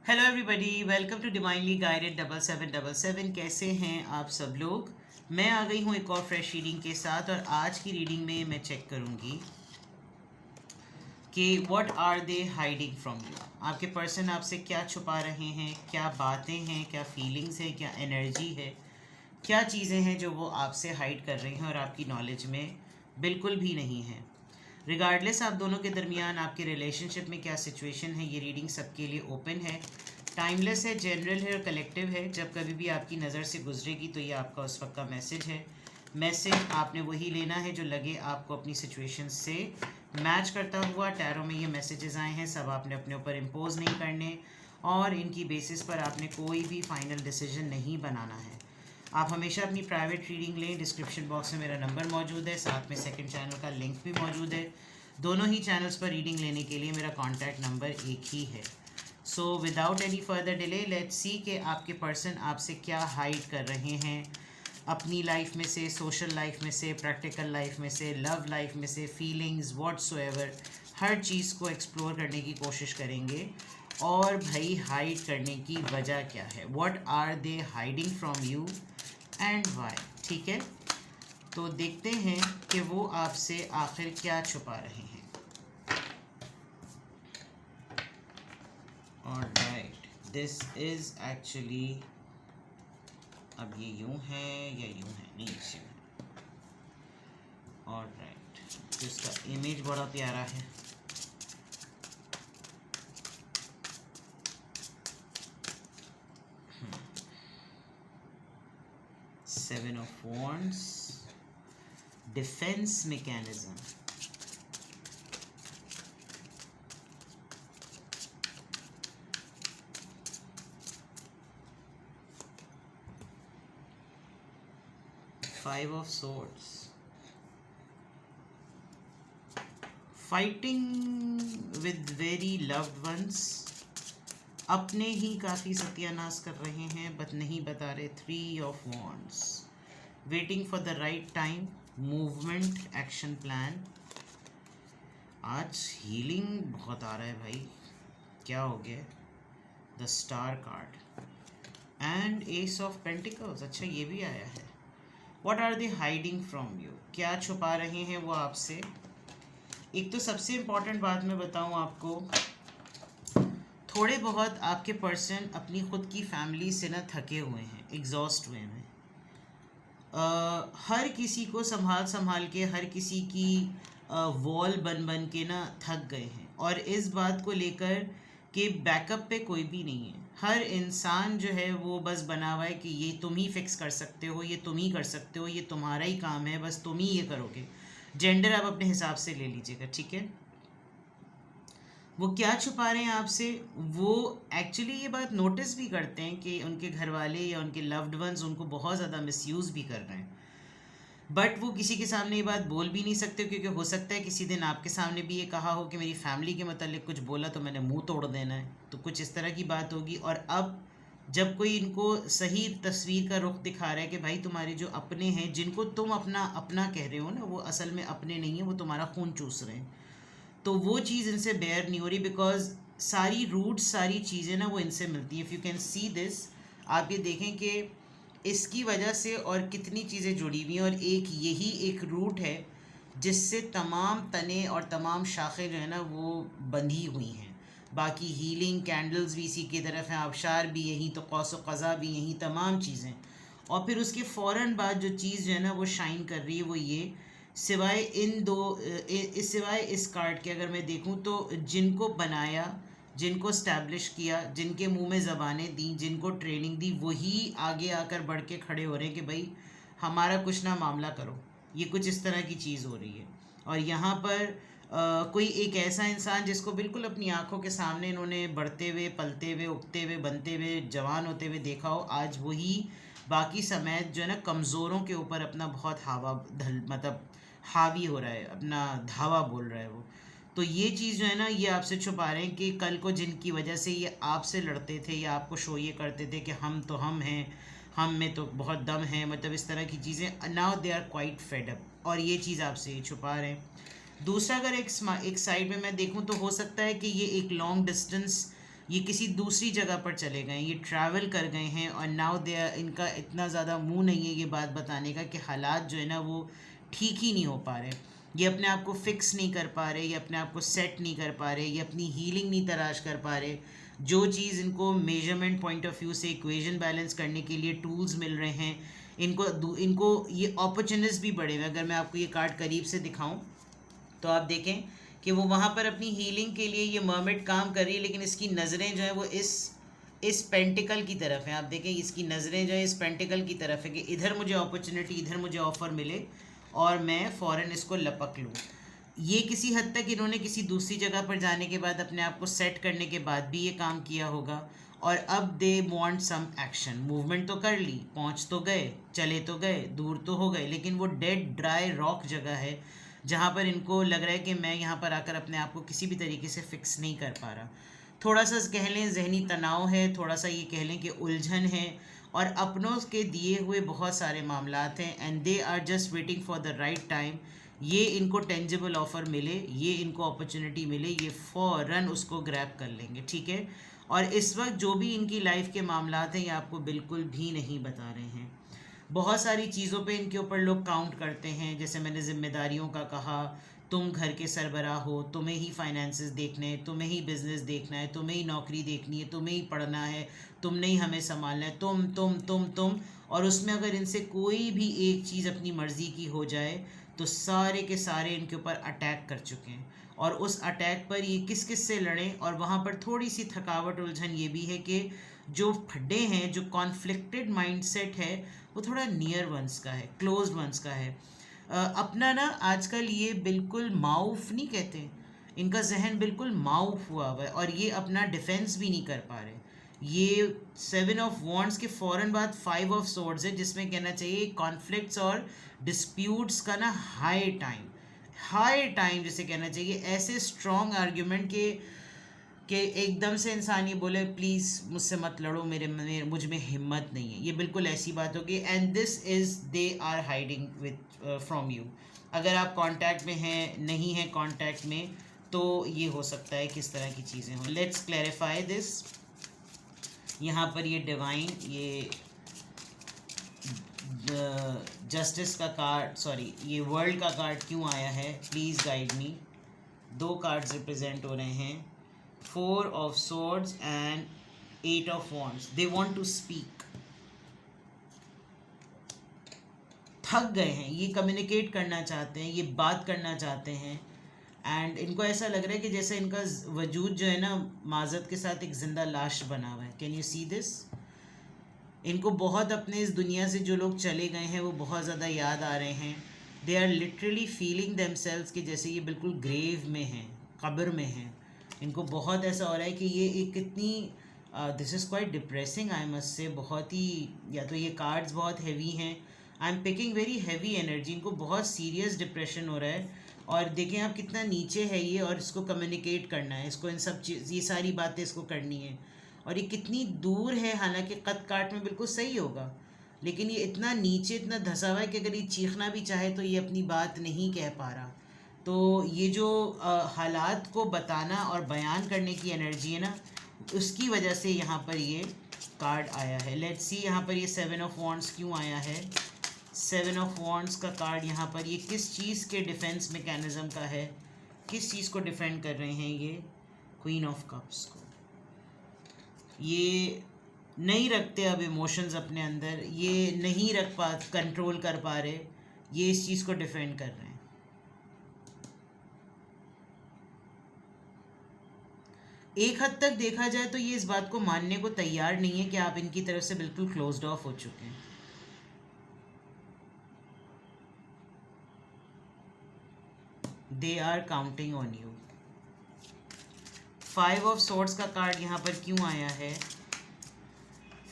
Hello everybody, welcome to divinely guided 7777। कैसे हैं आप सब लोग। मैं आ गई हूँ एक और फ्रेश रीडिंग के साथ, और आज की रीडिंग में मैं चेक करूँगी कि what are they hiding from you. आपके पर्सन आपसे क्या छुपा रहे हैं, क्या बातें हैं, क्या फीलिंग्स हैं, क्या एनर्जी है, क्या चीज़ें हैं जो वो आपसे हाइड कर रहे हैं और आपकी नॉलेज में बिल्कुल भी नहीं है। रिगार्डलेस आप दोनों के दरमियान आपके रिलेशनशिप में क्या सिचुएशन है, ये रीडिंग सबके लिए ओपन है, टाइमलेस है, जनरल है और कलेक्टिव है। जब कभी भी आपकी नज़र से गुजरेगी तो ये आपका उस वक्त का मैसेज है। मैसेज आपने वही लेना है जो लगे आपको अपनी सिचुएशन से मैच करता हुआ। टैरो में ये मैसेजेस आए हैं, सब आपने अपने ऊपर इम्पोज नहीं करने, और इनकी बेसिस पर आपने कोई भी फाइनल डिसीजन नहीं बनाना है। आप हमेशा अपनी प्राइवेट रीडिंग लें। डिस्क्रिप्शन बॉक्स में मेरा नंबर मौजूद है, साथ में सेकंड चैनल का लिंक भी मौजूद है। दोनों ही चैनल्स पर रीडिंग लेने के लिए मेरा कॉन्टैक्ट नंबर एक ही है। So without any further delay let's see कि आपके पर्सन आपसे क्या हाइड कर रहे हैं अपनी लाइफ में से, सोशल लाइफ में से, प्रैक्टिकल लाइफ में से, लव लाइफ में से, फीलिंग्स व्हाटसोएवर। हर चीज़ को एक्सप्लोर करने की कोशिश करेंगे। और भाई हाइड करने की वजह क्या है, what are they hiding from you and why. ठीक है, तो देखते हैं कि वो आपसे आखिर क्या छुपा रहे हैं। ऑलराइट, दिस इज एक्चुअली, अब ये यूं है या यूं है, नहीं इसी में। ऑलराइट, तो इसका इमेज बड़ा प्यारा है। Seven of wands, defence mechanism, five of swords, fighting with very loved ones, अपने ही काफ़ी सत्यानाश कर रहे हैं बट नहीं बता रहे। Three of wands, waiting for the right time, movement, action plan. आज हीलिंग बहुत आ रहा है भाई, क्या हो गया। The star card and ace of pentacles, अच्छा ये भी आया है। What are they hiding from you, क्या छुपा रहे हैं वो आपसे। एक तो सबसे इम्पॉर्टेंट बात मैं बताऊं आपको, थोड़े बहुत आपके पर्सन अपनी खुद की फैमिली से ना थके हुए हैं, एग्जॉस्ट हुए हैं। हर किसी को संभाल संभाल के, हर किसी की वॉल बन बन के ना थक गए हैं, और इस बात को लेकर कि बैकअप पे कोई भी नहीं है। हर इंसान जो है वो बस बना हुआ है कि ये तुम ही फिक्स कर सकते हो, ये तुम ही कर सकते हो, ये तुम्हारा ही काम है, बस तुम ही ये करोगे। जेंडर आप अपने हिसाब से ले लीजिएगा, ठीक है। वो क्या छुपा रहे हैं आपसे, वो एक्चुअली ये बात नोटिस भी करते हैं कि उनके घर वाले या उनके लव्ड वंस उनको बहुत ज़्यादा मिसयूज़ भी कर रहे हैं, बट वो किसी के सामने ये बात बोल भी नहीं सकते, क्योंकि हो सकता है किसी दिन आपके सामने भी ये कहा हो कि मेरी फैमिली के मतलब कुछ बोला तो मैंने मुंह तोड़ देना है, तो कुछ इस तरह की बात होगी। और अब जब कोई इनको सही तस्वीर का रुख दिखा रहा है कि भाई तुम्हारे जो अपने हैं, जिनको तुम अपना अपना कह रहे हो ना, वो असल में अपने नहीं है, वो तुम्हारा खून चूस रहे हैं, तो वो चीज़ इनसे बेयर नहीं हो रही, बिकॉज सारी रूट्स, सारी चीज़ें ना वो इनसे मिलती हैं। If you can see this, आप ये देखें कि इसकी वजह से और कितनी चीज़ें जुड़ी हुई हैं, और एक यही एक रूट है जिससे तमाम तने और तमाम शाखें जो है ना वो बंधी हुई हैं। बाकी हीलिंग कैंडल्स भी इसी की तरफ हैं, आबशार भी यहीं, तो कौस व क़ज़ा भी यहीं, तमाम चीज़ें। और फिर उसके फ़ौरन बाद जो चीज़ जो है ना वो शाइन कर रही है वो ये, सिवाय इन दो सिवाय इस कार्ड के अगर मैं देखूं तो जिनको बनाया, जिनको स्टैब्लिश किया, जिनके मुंह में ज़बानें दी, जिनको ट्रेनिंग दी, वही आगे आकर बढ़ के खड़े हो रहे हैं कि भाई हमारा कुछ ना मामला करो। ये कुछ इस तरह की चीज़ हो रही है। और यहाँ पर कोई एक ऐसा इंसान जिसको बिल्कुल अपनी आंखों के सामने इन्होंने बढ़ते हुए, पलते हुए, उगते हुए, बनते हुए, जवान होते हुए देखा हो, आज वही बाकी समय जो है ना कमज़ोरों के ऊपर अपना बहुत हवा मतलब हावी हो रहा है, अपना धावा बोल रहा है वो। तो ये चीज़ जो है ना ये आपसे छुपा रहे हैं कि कल को जिनकी वजह से ये आपसे लड़ते थे या आपको शो ये करते थे कि हम तो हम हैं, हम में तो बहुत दम है, मतलब इस तरह की चीज़ें, now they are quite fed up, और ये चीज़ आपसे ये छुपा रहे हैं। दूसरा, अगर एक साइड में मैं देखूं तो हो सकता है कि ये एक लॉन्ग डिस्टेंस ये किसी दूसरी जगह पर चले गए, ये ट्रैवल कर गए हैं और नाउ दे इनका इतना ज़्यादा मुंह नहीं है ये बात बताने का कि हालात जो है ना वो ठीक ही नहीं हो पा रहे, ये अपने आप को फिक्स नहीं कर पा रहे, ये अपने आप को सेट नहीं कर पा रहे, ये अपनी हीलिंग नहीं तलाश कर पा रहे। जो चीज़ इनको मेजरमेंट पॉइंट ऑफ व्यू से इक्वेशन बैलेंस करने के लिए टूल्स मिल रहे हैं, इनको ये अपॉर्चुनिटीज भी बढ़े हुए। अगर मैं आपको ये कार्ड करीब से दिखाऊं तो आप देखें कि वो वहाँ पर अपनी हीलिंग के लिए ये मर्मेड काम कर रही है, लेकिन इसकी नज़रें जो है वो इस पेंटिकल की तरफ हैं। आप देखें इसकी नज़रें जो है इस पेंटिकल की तरफ है कि इधर मुझे अपॉर्चुनिटी, इधर मुझे ऑफ़र मिले और मैं फ़ौरन इसको लपक लूँ। ये किसी हद तक इन्होंने किसी दूसरी जगह पर जाने के बाद अपने आप को सेट करने के बाद भी ये काम किया होगा, और अब they want some action. Movement तो कर ली, पहुंच तो गए, चले तो गए, दूर तो हो गए, लेकिन वो डेड ड्राई रॉक जगह है जहाँ पर इनको लग रहा है कि मैं यहाँ पर आकर अपने आप को किसी भी तरीके से फिक्स नहीं कर पा रहा। थोड़ा सा कह लें जहनी तनाव है, थोड़ा सा ये कह लें कि उलझन है, और अपनों के दिए हुए बहुत सारे मामलात हैं, and they are just waiting for the right time. ये इनको टेंजिबल ऑफ़र मिले, ये इनको अपॉर्चुनिटी मिले, ये फ़ौरन उसको ग्रैब कर लेंगे, ठीक है। और इस वक्त जो भी इनकी लाइफ के मामलात हैं ये आपको बिल्कुल भी नहीं बता रहे हैं। बहुत सारी चीज़ों पे इनके ऊपर लोग काउंट करते हैं, जैसे मैंने ज़िम्मेदारियों का कहा, तुम घर के सरबराह हो, तुम्हें ही फाइनेंसेस देखने हैं, तुम्हें ही बिज़नेस देखना है, तुम्हें ही नौकरी देखनी है, तुम्हें ही पढ़ना है, तुमने ही हमें संभालना है, तुम। और उसमें अगर इनसे कोई भी एक चीज़ अपनी मर्ज़ी की हो जाए तो सारे के सारे इनके ऊपर अटैक कर चुके हैं, और उस अटैक पर ये किस किस से लड़ें। और वहाँ पर थोड़ी सी थकावट, उलझन ये भी है कि जो फड्डे हैं, जो कॉन्फ्लिक्टेड माइंडसेट है वो थोड़ा नियर वंस का है, क्लोज वंस का है। अपना ना आजकल ये बिल्कुल माउफ नहीं कहते, इनका जहन बिल्कुल माउफ हुआ हुआ है, और ये अपना डिफेंस भी नहीं कर पा रहे। ये 7 ऑफ वॉन्ड्स के फ़ौरन बाद 5 ऑफ सोर्ड्स है, जिसमें कहना चाहिए कॉन्फ्लिक्ट्स और डिस्प्यूट्स का ना हाई टाइम जिसे कहना चाहिए, ऐसे स्ट्रॉन्ग आर्ग्यूमेंट के एकदम से इंसान ये बोले प्लीज़ मुझसे मत लड़ो, मुझ में हिम्मत नहीं है, ये बिल्कुल ऐसी बात होगी। And this is they are hiding with from you. अगर आप कांटेक्ट में हैं, नहीं हैं कांटेक्ट में, तो ये हो सकता है किस तरह की चीज़ें हों। Let's clarify this. यहाँ पर ये डिवाइन, ये जस्टिस का कार्ड, सॉरी ये वर्ल्ड का कार्ड क्यों आया है, please guide me. 2 cards represent हो रहे हैं, 4 of swords and 8 of wands. They want to speak, थक गए हैं, ये कम्युनिकेट करना चाहते हैं, ये बात करना चाहते हैं, एंड इनको ऐसा लग रहा है कि जैसे इनका वजूद जो है ना माजत के साथ एक ज़िंदा लाश बना हुआ है। Can you see this? इनको बहुत अपने इस दुनिया से जो लोग चले गए हैं वो बहुत ज़्यादा याद आ रहे हैं। They are literally feeling themselves कि जैसे ये बिल्कुल ग्रेव में हैं, कब्र में हैं। इनको बहुत ऐसा हो रहा है कि ये एक कितनी this is quite depressing I must say. बहुत ही, या तो ये कार्ड्स बहुत हैवी हैं, I am picking very heavy energy. इनको बहुत सीरियस डिप्रेशन हो रहा है, और देखें आप कितना नीचे है ये, और इसको कम्युनिकेट करना है, इसको इन सब चीज़, ये सारी बातें इसको करनी है, और ये कितनी दूर है। हालांकि कद काट में बिल्कुल सही होगा, लेकिन ये इतना नीचे, इतना धंसा हुआ है कि अगर ये चीखना भी चाहे तो ये अपनी बात नहीं कह पा रहा। तो ये जो हालात को बताना और बयान करने की एनर्जी है ना, उसकी वजह से यहाँ पर ये कार्ड आया है। लेट्स सी यहाँ पर ये 7 ऑफ वॉन्ड्स क्यों आया है। 7 ऑफ वॉन्ड्स का कार्ड यहाँ पर ये किस चीज़ के डिफेंस मैकेनिज़्म का है, किस चीज़ को डिफेंड कर रहे हैं ये? क्वीन ऑफ कप्स को। ये नहीं रखते अब इमोशंस अपने अंदर, ये नहीं रख पा, कंट्रोल कर पा रहे, ये इस चीज़ को डिफेंड कर रहे हैं। एक हद तक देखा जाए तो ये इस बात को मानने को तैयार नहीं है कि आप इनकी तरफ से बिल्कुल क्लोज्ड ऑफ हो चुके हैं। They are counting on you. 5 of swords का कार्ड यहाँ पर क्यों आया है?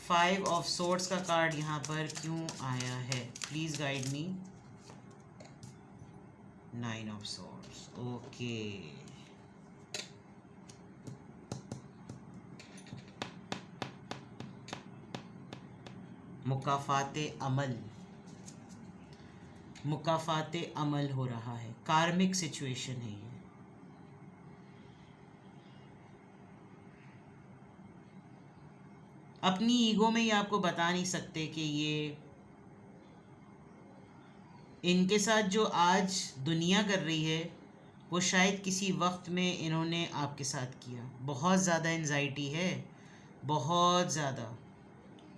5 ऑफ सोर्ड्स का कार्ड यहाँ पर क्यों आया है? Please guide me. 9 of swords, okay. मुकाफाते अमल हो रहा है, कार्मिक सिचुएशन है ये। अपनी ईगो में ये आपको बता नहीं सकते कि ये इनके साथ जो आज दुनिया कर रही है वो शायद किसी वक्त में इन्होंने आपके साथ किया। बहुत ज़्यादा एंजाइटी है, बहुत ज़्यादा,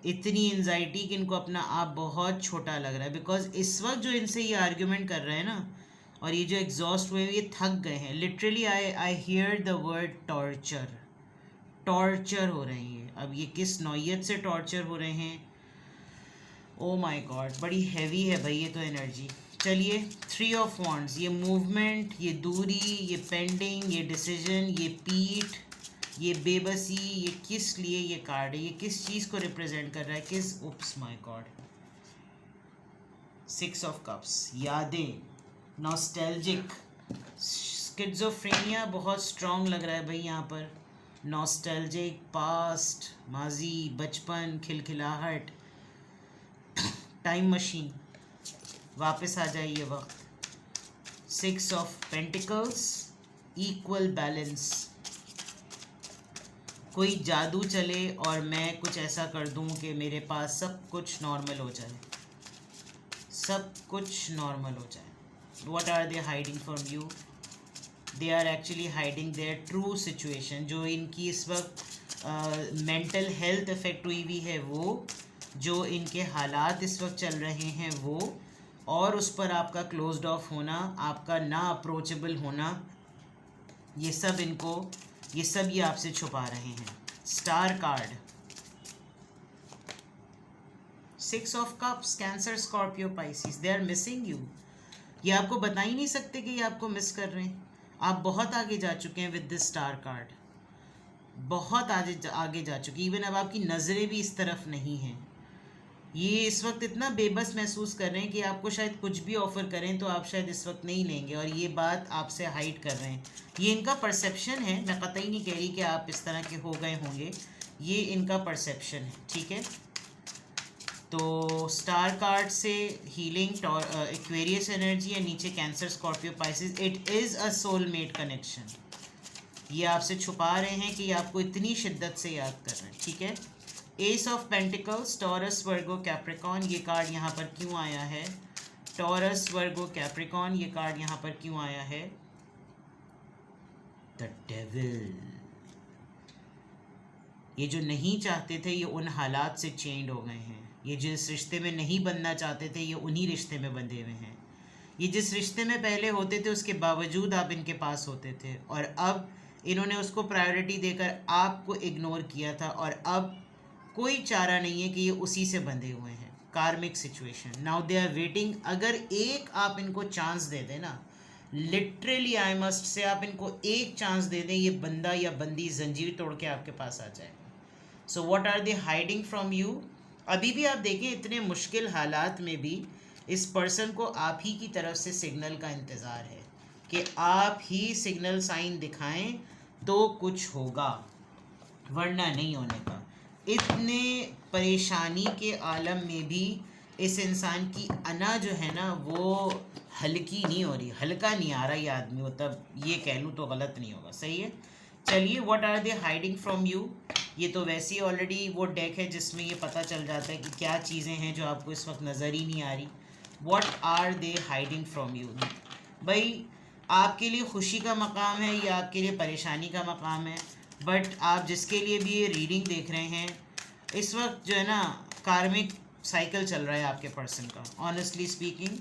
इतनी एंजाइटी कि इनको अपना आप बहुत छोटा लग रहा है। बिकॉज इस वक्त जो इनसे ये आर्ग्यूमेंट कर रहे हैं ना, और ये जो एग्जॉस्ट हुए ये थक गए हैं। Literally I hear the word torture, torture हो रहे हैं। अब ये किस नौयत से टॉर्चर हो रहे हैं, ओ माय गॉड, बड़ी हैवी है भाई ये तो एनर्जी। चलिए, 3 ऑफ वॉन्ड्स, ये मूवमेंट, ये दूरी, ये पेंडिंग, ये डिसीजन, ये पीठ, ये बेबसी, ये किस लिए ये कार्ड है, ये किस चीज़ को रिप्रेजेंट कर रहा है, किस, उप्स माय गॉड। 6 ऑफ कप्स, यादें, नॉस्टैल्जिक, स्किज़ोफ्रेनिया बहुत स्ट्रॉन्ग लग रहा है भाई यहाँ पर। नॉस्टैल्जिक, पास्ट, माजी, बचपन, खिलखिलाहट, टाइम मशीन, वापस आ जाइए वक्त। 6 ऑफ पेंटिकल्स, इक्वल बैलेंस, कोई जादू चले और मैं कुछ ऐसा कर दूं कि मेरे पास सब कुछ नॉर्मल हो जाए, सब कुछ नॉर्मल हो जाए। What are they hiding from you? They are actually hiding their true situation, जो इनकी इस वक्त मेंटल हेल्थ इफ़ेक्ट हुई हुई है वो, जो इनके हालात इस वक्त चल रहे हैं वो, और उस पर आपका क्लोज्ड ऑफ होना, आपका ना अप्रोचेबल होना, ये सब इनको, ये सब ये आपसे छुपा रहे हैं। Star card, 6 of cups, Cancer, Scorpio, Pisces, they are missing you. ये आपको बता ही नहीं सकते कि ये आपको मिस कर रहे हैं। आप बहुत आगे जा चुके हैं विद दिस स्टार कार्ड, बहुत आगे जा चुके। इवन अब आपकी नज़रें भी इस तरफ नहीं हैं। ये इस वक्त इतना बेबस महसूस कर रहे हैं कि आपको शायद कुछ भी ऑफ़र करें तो आप शायद इस वक्त नहीं लेंगे, और ये बात आपसे हाइड कर रहे हैं। ये इनका परसेप्शन है, मैं कतई नहीं कह रही कि आप इस तरह के हो गए होंगे, ये इनका परसेप्शन है, ठीक है। तो स्टार कार्ड से हीलिंग, एक्वेरियस एनर्जी है, नीचे cancer, Scorpio, Pisces. It is a soulmate connection. ये आपसे छुपा रहे हैं कि ये आपको इतनी शिद्दत से याद कर रहे हैं, ठीक है। S of pentacles, taurus, Virgo, Capricorn, ये कार्ड यहाँ पर क्यों आया है? टॉरस, वर्गो, कैप्रिकॉन, ये कार्ड यहाँ पर क्यों आया है? The devil. ये जो नहीं चाहते थे ये उन हालात से चेंज हो गए हैं। ये जिस रिश्ते में नहीं बनना चाहते थे ये उन्हीं रिश्ते में बंधे हुए हैं। ये जिस रिश्ते में पहले होते थे उसके बावजूद आप इनके पास होते थे, और अब इन्होंने उसको प्रायोरिटी देकर आपको इग्नोर किया था, और अब कोई चारा नहीं है कि ये उसी से बंधे हुए हैं। Karmic situation, now they are waiting. अगर एक आप इनको चांस दे दें ना, लिटरली आई मस्ट से, आप इनको एक चांस दे दें, ये बंदा या बंदी जंजीर तोड़ के आपके पास आ जाएगा। So what are they hiding from you? अभी भी आप देखें, इतने मुश्किल हालात में भी इस पर्सन को आप ही की तरफ से सिग्नल का इंतज़ार है कि आप ही सिग्नल साइन दिखाएं तो कुछ होगा, वरना नहीं होने का। इतने परेशानी के आलम में भी इस इंसान की अना जो है ना वो हल्की नहीं हो रही, हल्का नहीं आ रहा ये आदमी, वो तब ये कह लूँ तो गलत नहीं होगा, सही है। चलिए, what are they hiding from you? ये तो वैसे ही ऑलरेडी वो डेक है जिसमें ये पता चल जाता है कि क्या चीज़ें हैं जो आपको इस वक्त नज़र ही नहीं आ रही। What are they hiding from you? भाई, आपके लिए खुशी का मकाम है या आपके लिए परेशानी का मकाम है, बट आप जिसके लिए भी ये रीडिंग देख रहे हैं, इस वक्त जो है ना कार्मिक साइकिल चल रहा है आपके पर्सन का। ऑनेस्टली स्पीकिंग,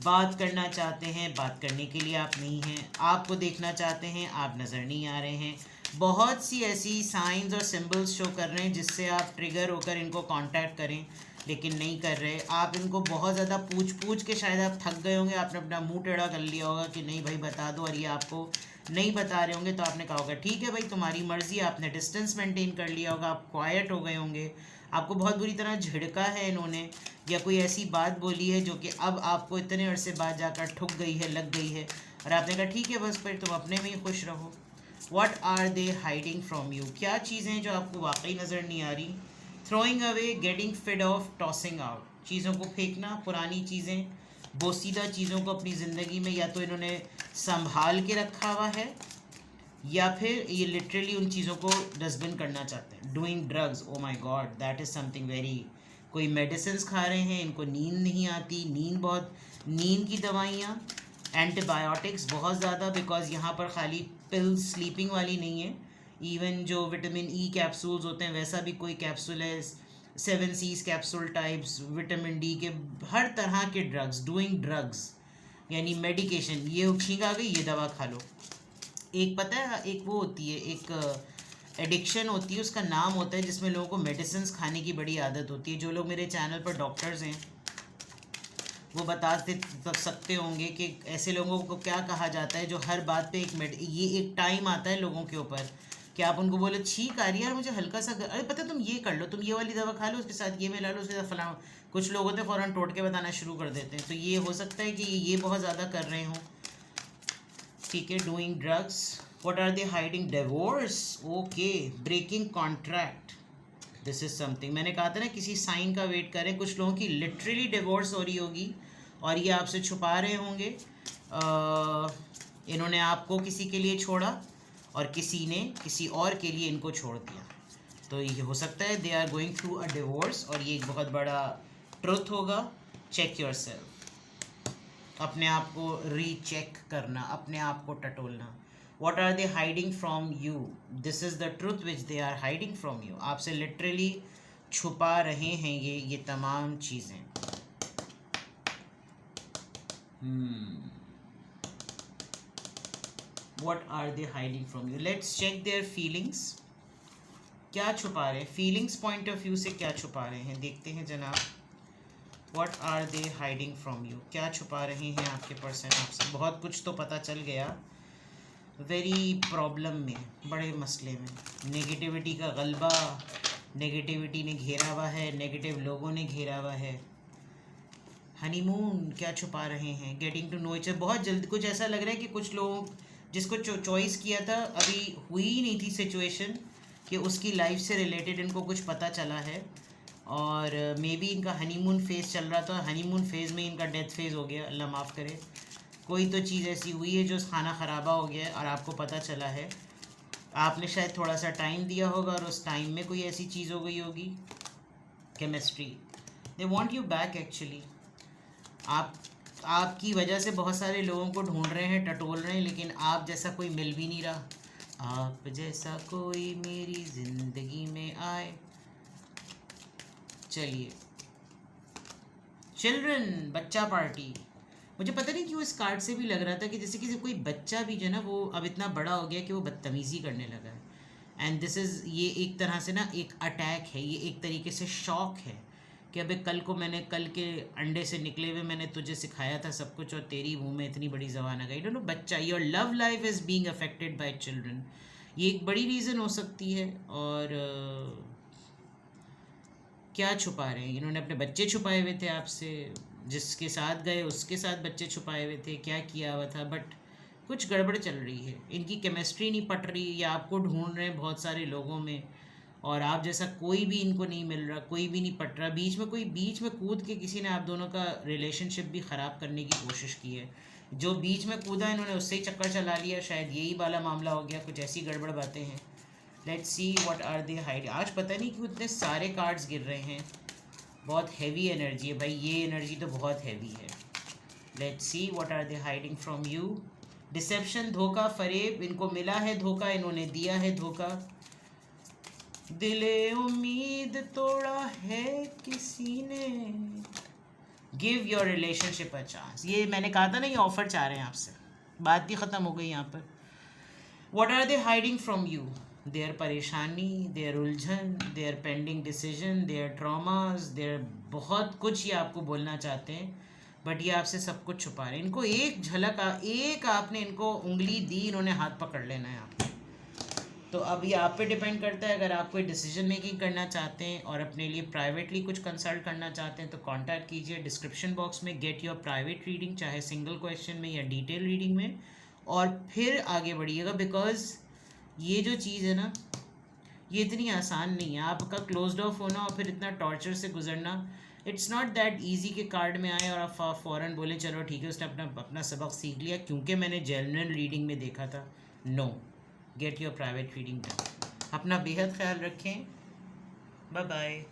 बात करना चाहते हैं, बात करने के लिए आप नहीं हैं, आपको देखना चाहते हैं, आप नज़र नहीं आ रहे हैं। बहुत सी ऐसी साइंस और सिंबल्स शो कर रहे हैं जिससे आप ट्रिगर होकर इनको कांटेक्ट करें, लेकिन नहीं कर रहे। आप इनको बहुत ज़्यादा पूछ के शायद आप थक गए होंगे, आपने अपना मुंह टेढ़ा कर लिया होगा कि नहीं भाई बता दो, और ये आपको नहीं बता रहे होंगे तो आपने कहा होगा ठीक है भाई तुम्हारी मर्ज़ी। आपने डिस्टेंस मेंटेन कर लिया होगा, आप क्वाइट हो गए होंगे, आपको बहुत बुरी तरह झिड़का है इन्होंने, या कोई ऐसी बात बोली है जो कि अब आपको इतने अरसे बाद जाकर ठुक गई है, लग गई है, और आपने कहा ठीक है बस फिर तुम अपने में ही खुश रहो। What are they hiding from you? क्या चीज़ें जो आपको वाकई नज़र नहीं आ रही? Throwing away, getting fed off, tossing out, चीज़ों को फेंकना, पुरानी चीज़ें, बोसीदा चीज़ों को अपनी ज़िंदगी में या तो इन्होंने संभाल के रखा हुआ है या फिर ये लिटरली उन चीज़ों को डस्टबिन करना चाहते हैं. Doing drugs, oh my God, that is something very. कोई मेडिसिन खा रहे हैं, इनको नींद नहीं आती, नींद की दवाइयाँ, एंटीबायोटिक्स बहुत ज़्यादा, बिकॉज यहाँ पर खाली पिल स्लीपिंग वाली नहीं है. इवन जो विटामिन ई कैप्सूल्स होते हैं वैसा भी कोई कैप्सूल है, 7 C's capsule types, vitamin D के हर तरह के ड्रग्स. डूइंग ड्रग्स यानी मेडिकेशन. ये छींक आ गई, ये दवा खा लो. एक पता है, एक वो होती है, एक एडिक्शन होती है, उसका नाम होता है, जिसमें लोगों को मेडिसिन खाने की बड़ी आदत होती है. जो लोग मेरे चैनल पर डॉक्टर्स हैं वो बता सकते होंगे कि ऐसे लोगों को क्या कहा जाता है जो हर बात पे ये एक टाइम आता है लोगों के ऊपर कि आप उनको बोले छींक आ रही है यार मुझे हल्का सा, अरे पता तुम ये कर लो, तुम ये वाली दवा खा लो, उसके साथ ये मिला लो, उसके साथ फलाना. कुछ लोग होते हैं फ़ौरन टोट के बताना शुरू कर देते हैं. तो ये हो सकता है कि ये बहुत ज़्यादा कर रहे हों. ठीक है. Doing drugs. What are they hiding? Divorce. Okay. Breaking contract. This is something. मैंने कहा था ना किसी साइन का वेट करें. कुछ लोगों की लिटरली डिवोर्स हो रही होगी और ये आपसे छुपा रहे होंगे. इन्होंने आपको किसी के लिए छोड़ा और किसी ने किसी और के लिए इनको छोड़ दिया. तो ये हो सकता है they are going through a divorce और ये एक बहुत बड़ा ट्रुथ होगा. Check yourself. अपने आप को रीचेक करना, अपने आप को टटोलना. What are they hiding from you? This is the truth which they are hiding from you. आपसे लिटरली छुपा रहे हैं ये तमाम चीज़ें. What are they hiding from you? Let's check their feelings. क्या छुपा रहे हैं? फीलिंग्स पॉइंट ऑफ व्यू से क्या छुपा रहे हैं, देखते हैं जनाब. What are they hiding from you? क्या छुपा रहे हैं आपके पर्सन आपसे? बहुत कुछ तो पता चल गया. वेरी प्रॉब्लम में, बड़े मसले में, नेगेटिविटी का गलबा, नेगेटिविटी ने घेरा हुआ है, नेगेटिव लोगों ने घेरा हुआ है. हनीमून. क्या छुपा रहे हैं? Getting to know each other. बहुत जल्दी कुछ ऐसा लग रहा है कि कुछ लोग जिसको चॉइस किया था अभी हुई ही नहीं थी सिचुएशन कि उसकी लाइफ से रिलेटेड इनको कुछ पता चला है और मे बी इनका हनीमून फेज़ चल रहा था. हनीमून फेज़ में इनका डेथ फेज़ हो गया, अल्लाह माफ़ करे. कोई तो चीज़ ऐसी हुई है जो खाना ख़राबा हो गया है और आपको पता चला है. आपने शायद थोड़ा सा टाइम दिया होगा और उस टाइम में कोई ऐसी चीज़ हो गई होगी. Chemistry. They want you back actually. आपकी वजह से बहुत सारे लोगों को ढूंढ रहे हैं, टटोल रहे हैं, लेकिन आप जैसा कोई मिल भी नहीं रहा. आप जैसा कोई मेरी ज़िंदगी में आए. चलिए. चिल्ड्रन. बच्चा पार्टी. मुझे पता नहीं क्यों इस कार्ड से भी लग रहा था कि जैसे कि कोई बच्चा भी जो है ना वो अब इतना बड़ा हो गया कि वो बदतमीज़ी करने लगा है. एंड दिस इज़, ये एक तरह से ना एक अटैक है, ये एक तरीके से शॉक है कि अबे कल के अंडे से निकले हुए मैंने तुझे सिखाया था सब कुछ और तेरी मुंह में इतनी बड़ी ज़बान आ गई. Don't know. बच्चा. Your love life is being affected by children. ये एक बड़ी रीज़न हो सकती है. और क्या छुपा रहे हैं इन्होंने? अपने बच्चे छुपाए हुए थे आपसे, जिसके साथ गए उसके साथ बच्चे छुपाए हुए थे, क्या किया हुआ था. बट कुछ गड़बड़ चल रही है. इनकी केमिस्ट्री नहीं पट रही या आपको ढूंढ रहे हैं बहुत सारे लोगों में और आप जैसा कोई भी इनको नहीं मिल रहा, कोई भी नहीं पट रहा. बीच में कूद के किसी ने आप दोनों का रिलेशनशिप भी ख़राब करने की कोशिश की है. जो बीच में कूदा इन्होंने उससे ही चक्कर चला लिया. शायद यही वाला मामला हो गया. कुछ ऐसी गड़बड़ बातें हैं. Let's see what are they hide. आज पता नहीं क्यों इतने सारे कार्ड्स गिर रहे हैं. बहुत हैवी एनर्जी है भाई. ये एनर्जी तो बहुत हैवी है. Let's see what are they hiding from you. Deception. धोखा, फरेब. इनको मिला है धोखा, इन्होंने दिया है धोखा. दिले उम्मीद तोड़ा है किसी ने. Give your relationship a chance. ये मैंने कहा था ना, ये ऑफर चाह रहे हैं आपसे. बात भी ख़त्म हो गई यहाँ पर. What are they hiding from you? Their परेशानी, देयर उलझन, their pending decision, their traumas, their बहुत कुछ ये आपको बोलना चाहते हैं बट ये आपसे सब कुछ छुपा रहे हैं. इनको एक झलक, एक आपने इनको उंगली दी, इन्होंने हाथ पकड़ लेना है आपको. तो अब ये आप पे डिपेंड करता है. अगर आप कोई डिसीजन मेकिंग करना चाहते हैं और अपने लिए प्राइवेटली कुछ कंसल्ट करना चाहते हैं तो कांटेक्ट कीजिए. डिस्क्रिप्शन बॉक्स में गेट योर प्राइवेट रीडिंग, चाहे सिंगल क्वेश्चन में या डिटेल रीडिंग में, और फिर आगे बढ़िएगा. बिकॉज ये जो चीज़ है ना, ये इतनी आसान नहीं है. आपका क्लोज्ड ऑफ होना और फिर इतना टॉर्चर से गुजरना, इट्स नॉट दैट ईजी कि कार्ड में आए और आप फ़ौरन बोले चलो ठीक है उसने अपना सबक सीख लिया क्योंकि मैंने जेन्युइन रीडिंग में देखा था. No. Get your private reading done. अपना बेहद ख्याल रखें। Bye bye.